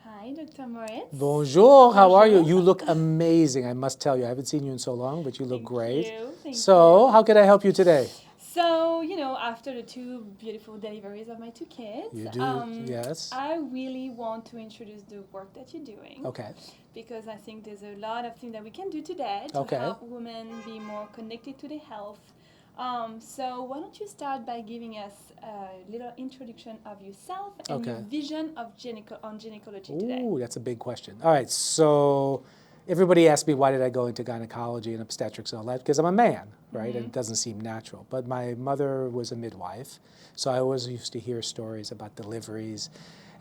Hi, Dr. Moritz. Bonjour, how are you? Bonjour. You look amazing, I must tell you. I haven't seen you in so long, but you look great. Thank So, you. how can I help you today? So, after the two beautiful deliveries of my two kids, You do, yes. I really want to introduce the work that you're doing. Okay. Because I think there's a lot of things that we can do today to help women be more connected to their health. So why don't you start by giving us a little introduction of yourself and your vision of gynecology today. Ooh, that's a big question. All right, so everybody asks me why did I go into gynecology and obstetrics and all that, because I'm a man, right? And it doesn't seem natural. But my mother was a midwife, so I always used to hear stories about deliveries.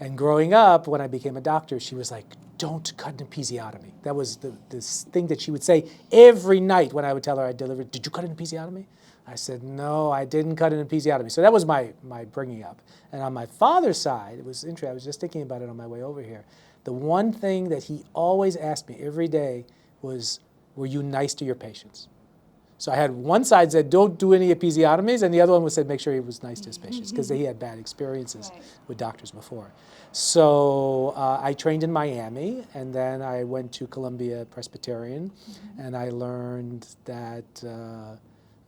And growing up, when I became a doctor, she was like, don't cut an episiotomy. That was this thing that she would say every night when I would tell her I delivered. Did you cut an episiotomy? I said, no, I didn't cut an episiotomy. So that was my bringing up. And on my father's side, it was interesting. I was just thinking about it on my way over here. The one thing that he always asked me every day was, were you nice to your patients? So I had one side said, don't do any episiotomies, and the other one was said, make sure he was nice to his patients, because he had bad experiences with doctors before. So I trained in Miami, and then I went to Columbia Presbyterian, and I learned that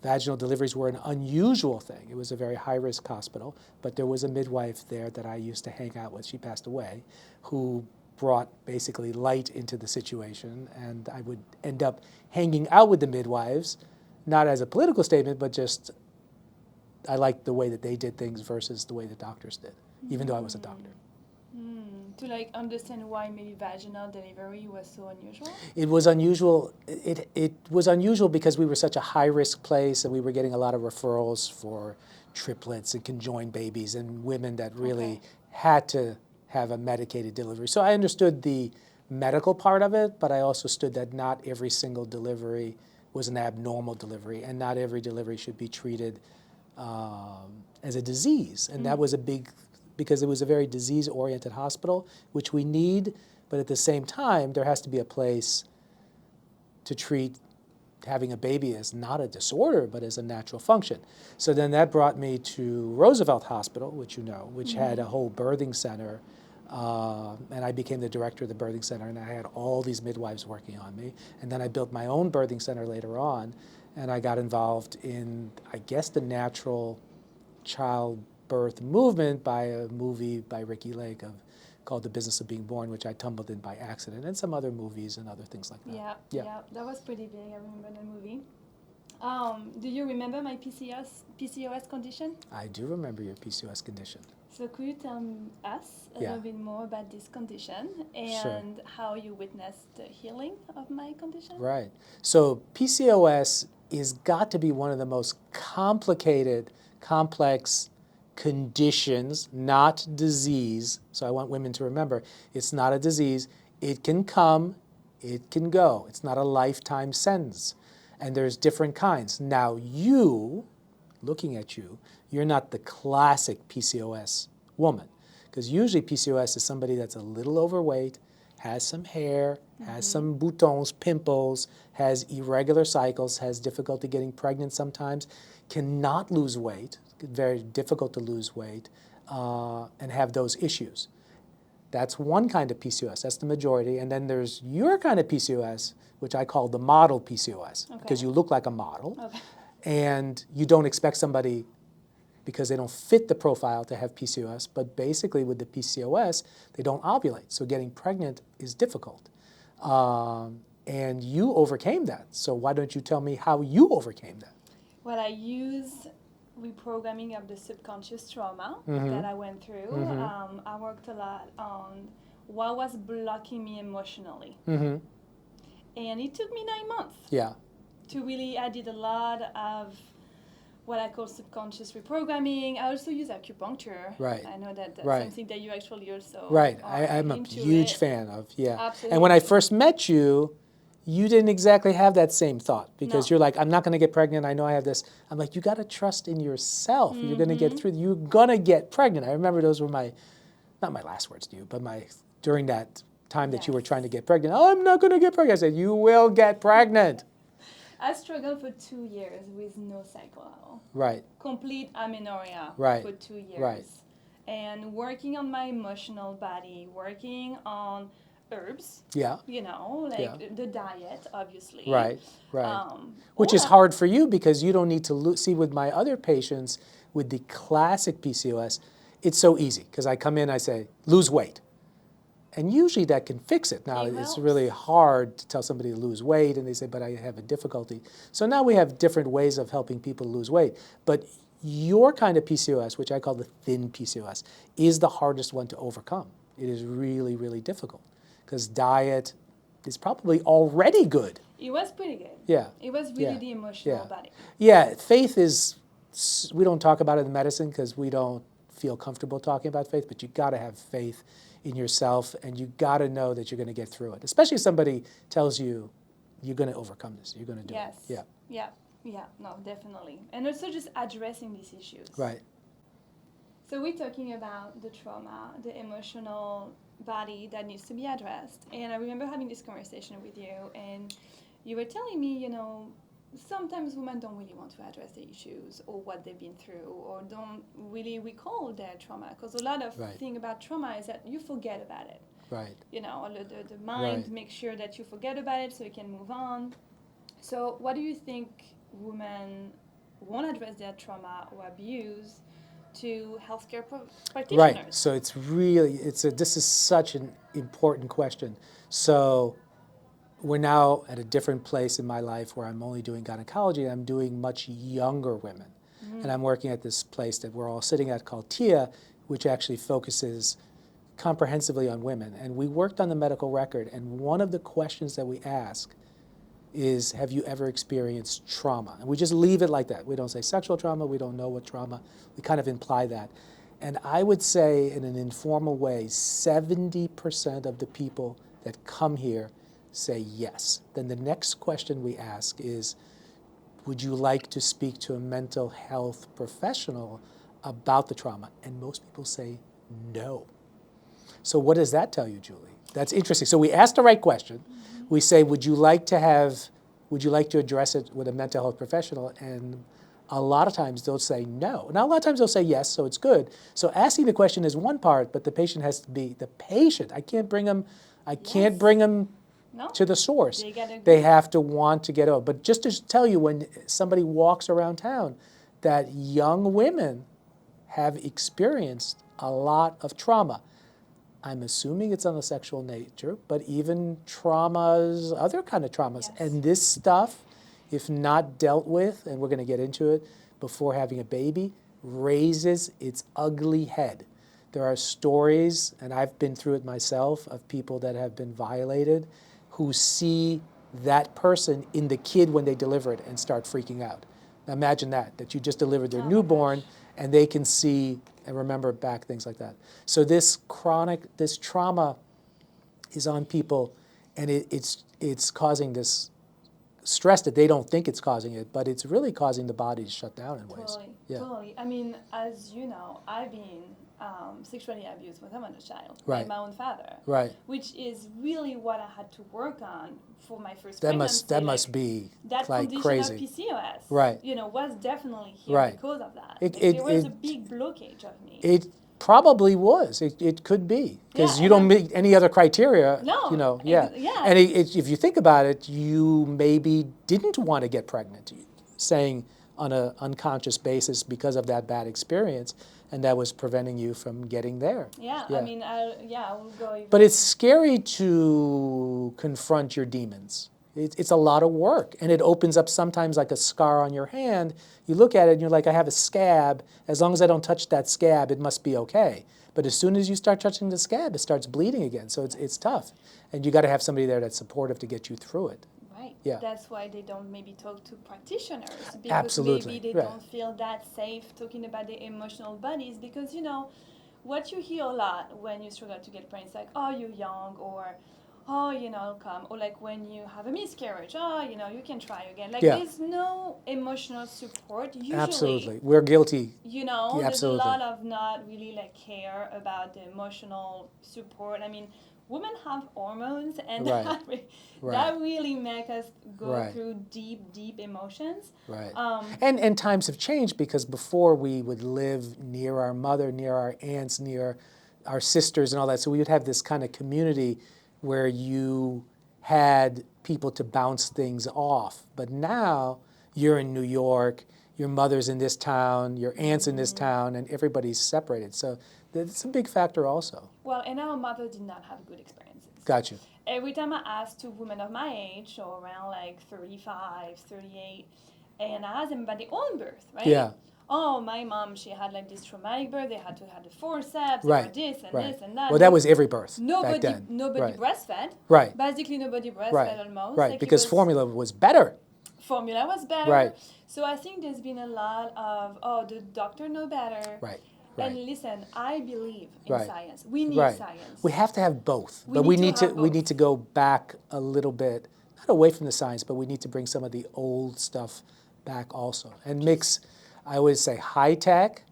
vaginal deliveries were an unusual thing. It was a very high-risk hospital, but there was a midwife there that I used to hang out with. She passed away, who brought basically light into the situation, and I would end up hanging out with the midwives, not as a political statement, but just I liked the way that they did things versus the way the doctors did, even though I was a doctor. To understand why maybe vaginal delivery was so unusual? It was unusual. It was unusual because we were such a high-risk place, and we were getting a lot of referrals for triplets and conjoined babies and women that really had to have a medicated delivery. So I understood the medical part of it, but I also stood that not every single delivery was an abnormal delivery, and not every delivery should be treated as a disease. And that was a big, because it was a very disease-oriented hospital, which we need, but at the same time, there has to be a place to treat having a baby as not a disorder, but as a natural function. So then that brought me to Roosevelt Hospital, which you know, which had a whole birthing center, and I became the director of the birthing center, and I had all these midwives working on me. And then I built my own birthing center later on, and I got involved in, I guess, the natural childbirth movement by a movie by Ricky Lake called The Business of Being Born, which I tumbled in by accident, and some other movies and other things like that. Yeah, that was pretty big. I remember that movie. Do you remember my PCOS condition? I do remember your PCOS condition. So could you tell us a little bit more about this condition and how you witnessed the healing of my condition? Right. So PCOS is got to be one of the most complicated, complex conditions, not disease. So I want women to remember, it's not a disease. It can come, it can go. It's not a lifetime sentence. And there's different kinds. Now you, looking at you, you're not the classic PCOS woman, because usually PCOS is somebody that's a little overweight, has some hair, has some boutons, pimples, has irregular cycles, has difficulty getting pregnant sometimes, cannot lose weight, very difficult to lose weight, and have those issues. That's one kind of PCOS, that's the majority. And then there's your kind of PCOS, which I call the model PCOS, because you look like a model, and you don't expect somebody, because they don't fit the profile, to have PCOS, but basically with the PCOS, they don't ovulate, so getting pregnant is difficult. And you overcame that, so why don't you tell me how you overcame that? Well, I used reprogramming of the subconscious trauma that I went through. I worked a lot on what was blocking me emotionally. And it took me 9 months. To really, I did a lot of what I call subconscious reprogramming. I also use acupuncture. I know that that's something that you actually also I'm a huge fan of, Absolutely. And when I first met you, you didn't exactly have that same thought, because you're like, I'm not going to get pregnant, I know I have this. I'm like, you got to trust in yourself. You're going to get through, you're going to get pregnant. I remember those were not my last words to you, but during that time that you were trying to get pregnant, I'm not going to get pregnant. I said, you will get pregnant. I struggled for 2 years with no cycle at all. Complete amenorrhea for 2 years. and working on my emotional body, working on herbs, Yeah. you know, like the diet, obviously. Right, right. Which all is of- hard for you because you don't need to see with my other patients with the classic PCOS, it's so easy because I come in, I say, lose weight. And usually that can fix it. Now, It it's helps. really hard to tell somebody to lose weight, and they say, but I have a difficulty. So now we have different ways of helping people lose weight. But your kind of PCOS, which I call the thin PCOS, is the hardest one to overcome. It is really, really difficult because diet is probably already good. It was pretty good. Yeah. It was really the emotional body. Yeah, faith is, we don't talk about it in medicine because we don't feel comfortable talking about faith, but you got to have faith in yourself, and you got to know that you're going to get through it. Especially if somebody tells you, you're going to overcome this, you're going to do it. Yes. Yeah, no, definitely. And also just addressing these issues. Right. So we're talking about the trauma, the emotional body that needs to be addressed. And I remember having this conversation with you, and you were telling me, you know, sometimes women don't really want to address the issues or what they've been through, or don't really recall their trauma, because a lot of thing about trauma is that you forget about it. Right. You know, the mind makes sure that you forget about it so you can move on. So what do you think women won't address their trauma or abuse to healthcare practitioners? Right. So it's really, this is such an important question. So we're now at a different place in my life where I'm only doing gynecology, and I'm doing much younger women. And I'm working at this place that we're all sitting at called TIA, which actually focuses comprehensively on women. And we worked on the medical record, and one of the questions that we ask is, have you ever experienced trauma? And we just leave it like that. We don't say sexual trauma, we don't know what trauma, we kind of imply that. And I would say in an informal way, 70% of the people that come here say yes. Then the next question we ask is, would you like to speak to a mental health professional about the trauma? And most people say no. So what does that tell you, Julie? That's interesting. So we ask the right question. We say, would you like to address it with a mental health professional? And a lot of times they'll say no. Now, a lot of times they'll say yes, so it's good. So asking the question is one part, but the patient has to be the patient. I can't bring them to the source. They have to want to get over. But just to tell you, when somebody walks around town, that young women have experienced a lot of trauma. I'm assuming it's on the sexual nature, but even traumas, other kind of traumas. Yes. And this stuff, if not dealt with, and we're going to get into it before having a baby, raises its ugly head. There are stories, and I've been through it myself, of people that have been violated who see that person in the kid when they deliver it and start freaking out. Now imagine that you just delivered their newborn, and they can see and remember back things like that. So this trauma is on people, and it's causing this stress that they don't think it's causing it, but it's really causing the body to shut down in ways. Totally. I mean, as you know, I've been sexually abused when I was a child by Right. my own father. Right. Which is really what I had to work on for my first That pregnancy. that must be that like condition crazy. of PCOS, Right. you know, was definitely here Right. because of that. There was a big blockage of me. It probably was. It could be because Yeah, you don't meet any other criteria. No, You know. yeah. And if you think about it, you maybe didn't want to get pregnant, saying on an unconscious basis because of that bad experience, and that was preventing you from getting there. Yeah. I mean, I will go even. But it's scary to confront your demons. It's a lot of work, and it opens up sometimes like a scar on your hand. You look at it and you're like, I have a scab. As long as I don't touch that scab, it must be okay. But as soon as you start touching the scab, it starts bleeding again. So it's tough, and you got to have somebody there that's supportive to get you through it. Right. Yeah. That's why they don't maybe talk to practitioners, because Absolutely. maybe they don't feel that safe talking about their emotional bodies, because you know what you hear a lot when you struggle to get pregnant is like, oh, you're young, or oh, it'll come. Or like when you have a miscarriage, oh, you can try again. Like Yeah. there's no emotional support usually. Absolutely. We're guilty. Yeah, there's a absolutely. lot of not really like care about the emotional support. I mean, women have hormones and Right. that really make us go Right. through deep emotions. Right. And times have changed, because before we would live near our mother, near our aunts, near our sisters and all that. So we would have this kind of community where you had people to bounce things off. But now you're in New York, your mother's in this town, your aunt's in this town, and everybody's separated. So that's a big factor also. Well, and our mother did not have good experiences. Got you. Every time I asked two women of my age, so around like 35, 38, and I asked them about their own birth, right? Yeah. Oh, my mom, she had like this traumatic birth. They had to have the forceps, Right. or this and Right. this and that. Well, that was every birth Nobody back then. Right. breastfed. Right. Basically, nobody breastfed Right. almost. Right. Like Because formula was better. Formula was better. Right. So I think there's been a lot of, oh, the doctor know better. Right. And listen, I believe in Right. science. We need Right. science. We have to have both, We but need we to need to have we both. need to go back a little bit, not away from the science, but we need to bring some of the old stuff back also, and mix. I always say high tech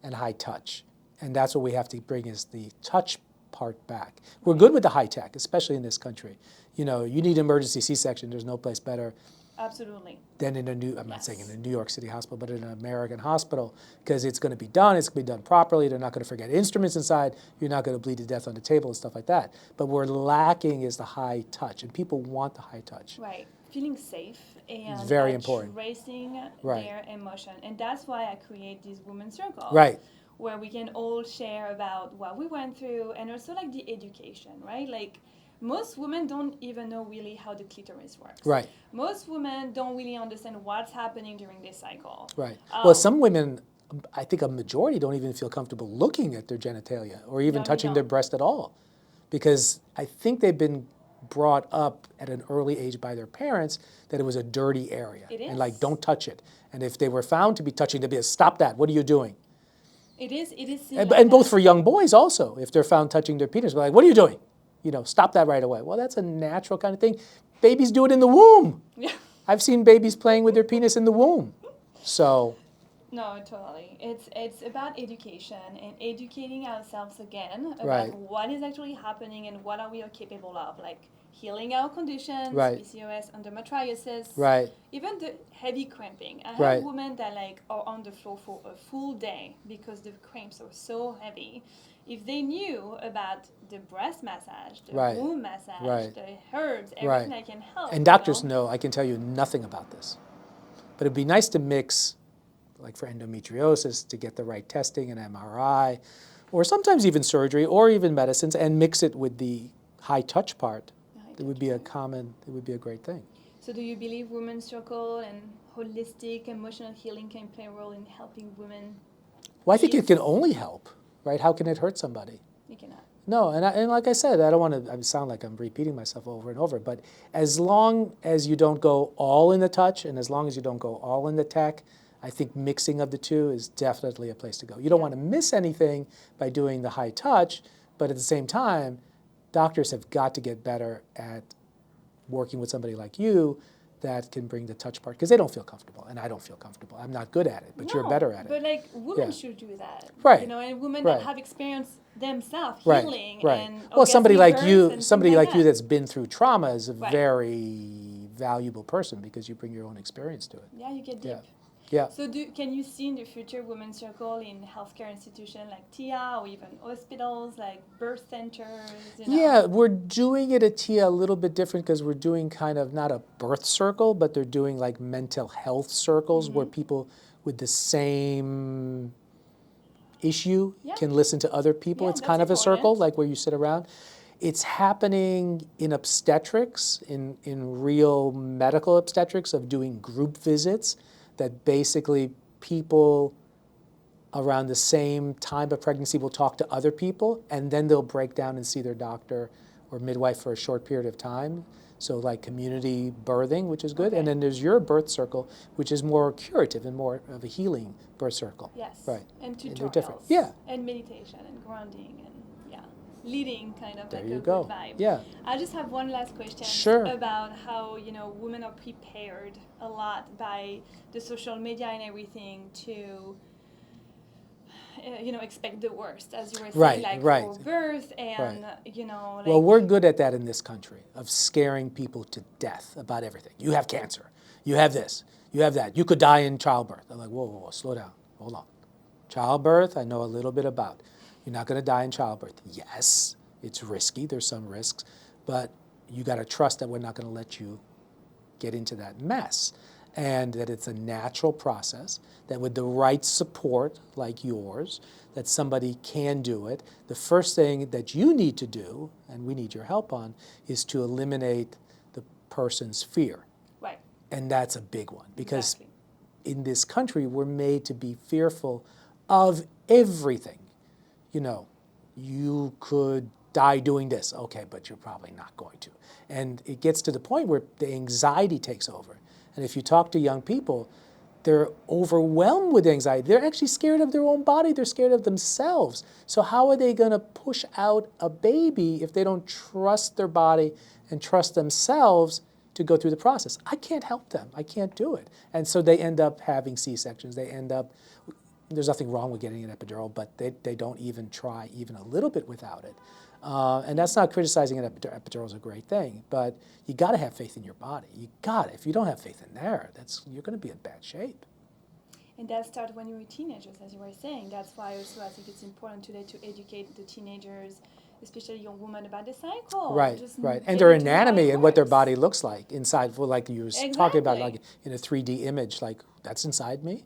and high touch, and that's what we have to bring, is the touch part back. We're good with the high tech, especially in this country. You need emergency C-section. There's no place better Absolutely. than in I'm not Yes. saying in a New York City hospital, but in an American hospital, because it's going to be done. It's going to be done properly. They're not going to forget instruments inside. You're not going to bleed to death on the table and stuff like that. But we're lacking is the high touch, and people want the high touch. Right. Feeling safe and very important. tracing Right. their emotion. And that's why I create this women's circle. Right. Where we can all share about what we went through, and also like the education, right? Like most women don't even know really how the clitoris works. Right. Most women don't really understand what's happening during this cycle. Right. Well, some women, I think a majority, don't even feel comfortable looking at their genitalia or even No, they touching their don't. breast at all, because I think they've been brought up at an early age by their parents that it was a dirty area. It And is. like, don't touch it. And if they were found to be touching, they'd be, stop that, what are you doing? It is seen And, like and both that. for young boys also, if they're found touching their penis, we're like, what are you doing? Stop that right away. Well, that's a natural kind of thing. Babies do it in the womb. Yeah. I've seen babies playing with their penis in the womb. So, No, totally. It's about education and educating ourselves again about Right. what is actually happening and what are we capable of, like healing our conditions, Right. PCOS, endometriosis, right, even the heavy cramping. I have Right. women that like are on the floor for a full day because the cramps are so heavy. If they knew about the breast massage, the Right. womb massage, Right. the herbs, everything Right. that can help. and doctors know, I can tell you nothing about this. But it'd be nice to mix, like for endometriosis, to get the right testing and MRI, or sometimes even surgery, or even medicines, and mix it with the high touch part. It would be a great thing. So do you believe Women's Circle and holistic emotional healing can play a role in helping women? Well, I think Yes. it can only help, right? How can it hurt somebody? You cannot. No, and like I said, I don't want to sound like I'm repeating myself over and over, but as long as you don't go all in the touch, and as long as you don't go all in the tech, I think mixing of the two is definitely a place to go. You don't Yeah. want to miss anything by doing the high touch, but at the same time, doctors have got to get better at working with somebody like you that can bring the touch part, because they don't feel comfortable, and I don't feel comfortable. I'm not good at it, but you're No, better at it. But like women Yeah. should do that. Right. And women Right. that have experienced themselves Right, healing right. and Well, somebody orgasmic like birth you, and things somebody like you that. that's been through trauma is a Right. very valuable person, because you bring your own experience to it. Yeah, you get deep. Yeah. Yeah. So can you see in the future Women's Circle in healthcare institutions like TIA or even hospitals like birth centers? Yeah, we're doing it at TIA a little bit different, because we're doing kind of not a birth circle, but they're doing like mental health circles where people with the same issue Yeah. can listen to other people. Yeah, It's that's kind of a circle, important. like where you sit around. It's happening in obstetrics, in real medical obstetrics, of doing group visits that basically people around the same time of pregnancy will talk to other people, and then they'll break down and see their doctor or midwife for a short period of time. So like community birthing, which is good. Okay. And then there's your birth circle, which is more curative and more of a healing birth circle. Yes. Right. And they're tutorials. different. Yeah. And meditation and grounding and yeah. leading kind of There like you a go. good vibe. Yeah. I just have one last question Sure. about how, women are prepared a lot by the social media and everything to expect the worst, as you were saying, like for birth and, like... Well, we're good at that in this country, of scaring people to death about everything. You have cancer. You have this. You have that. You could die in childbirth. I'm like, whoa, whoa, whoa, slow down. Hold on. Childbirth, I know a little bit about. You're not going to die in childbirth. Yes, it's risky. There's some risks. But you got to trust that we're not going to let you get into that mess, and that it's a natural process, that with the right support like yours, that somebody can do it. The first thing that you need to do, and we need your help on, is to eliminate the person's fear. Right. And that's a big one, because Exactly. in this country, we're made to be fearful of everything. You could die doing this. Okay, but you're probably not going to. And it gets to the point where the anxiety takes over. And if you talk to young people, they're overwhelmed with anxiety. They're actually scared of their own body. They're scared of themselves. So how are they going to push out a baby if they don't trust their body and trust themselves to go through the process? I can't help them. I can't do it. And so they end up having C-sections. They end up, there's nothing wrong with getting an epidural, but they don't even try even a little bit without it. And that's not criticizing an epidural. Epidural is a great thing, but you got to have faith in your body. You got to. If you don't have faith in there, you're going to be in bad shape. And that starts when you're teenagers, as you were saying. That's why also I think it's important today to educate the teenagers, especially young women, about the cycle. Right, right. And their anatomy and what their body looks like inside. Well, like you were talking about, like in a 3D image, like that's inside me.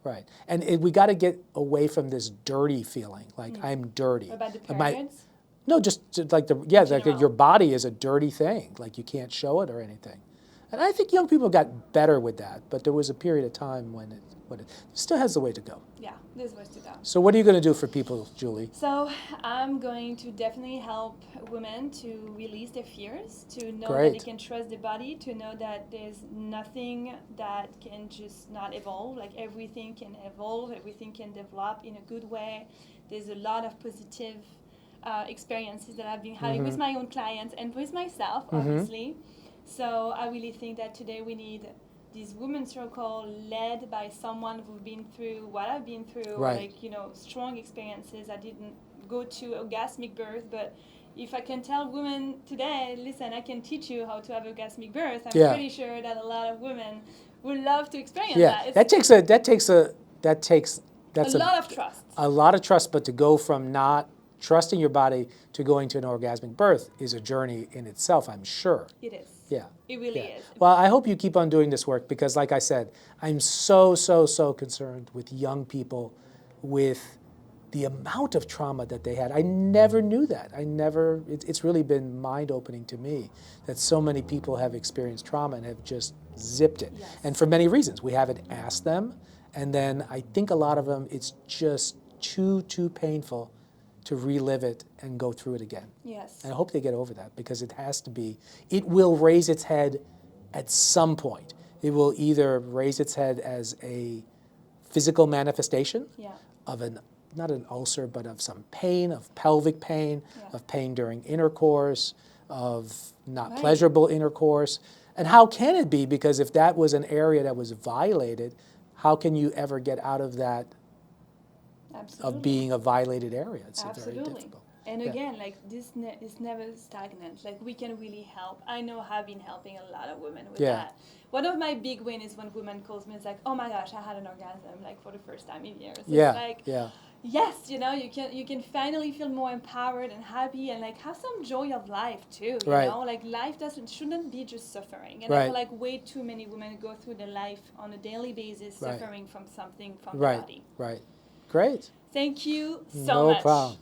Right. And we got to get away from this dirty feeling, like I'm dirty. About the periods? No, just like your body is a dirty thing, like you can't show it or anything. And I think young people got better with that, but there was a period of time when it still has a way to go. Yeah, there's ways to go. So what are you going to do for people, Julie? So I'm going to definitely help women to release their fears, to know Great. that they can trust the body, to know that there's nothing that can just not evolve. Like everything can evolve, everything can develop in a good way. There's a lot of positive experiences that I've been having with my own clients and with myself, obviously. So I really think that today we need this women's circle led by someone who's been through what I've been through, right. Strong experiences. I didn't go to orgasmic birth, but if I can tell women today, listen, I can teach you how to have orgasmic birth, I'm pretty sure that a lot of women would love to experience that. That takes a lot of trust. A lot of trust, but to go from not trusting your body to going to an orgasmic birth is a journey in itself, I'm sure. It is. Yeah. It really is. Well, I hope you keep on doing this work because, like I said, I'm so concerned with young people with the amount of trauma that they had. I never knew that. It's really been mind-opening to me that so many people have experienced trauma and have just zipped it. Yes. And for many reasons. We haven't asked them, and then I think a lot of them, it's just too painful to relive it and go through it again. Yes. And I hope they get over that because it will raise its head at some point. It will either raise its head as a physical manifestation of not an ulcer, but of some pain, of pelvic pain, of pain during intercourse, of not pleasurable intercourse. And how can it be? Because if that was an area that was violated, how can you ever get out of that of being a violated area? It's very difficult. And again, this is never stagnant. Like we can really help. I know I've been helping a lot of women with that. One of my big wins is when women calls me, it's like, oh my gosh, I had an orgasm for the first time in years. Yes, you can finally feel more empowered and happy and have some joy of life too. You know, life shouldn't be just suffering. And I feel like way too many women go through their life on a daily basis suffering from something from the body. Right. Great. Thank you so much. No problem.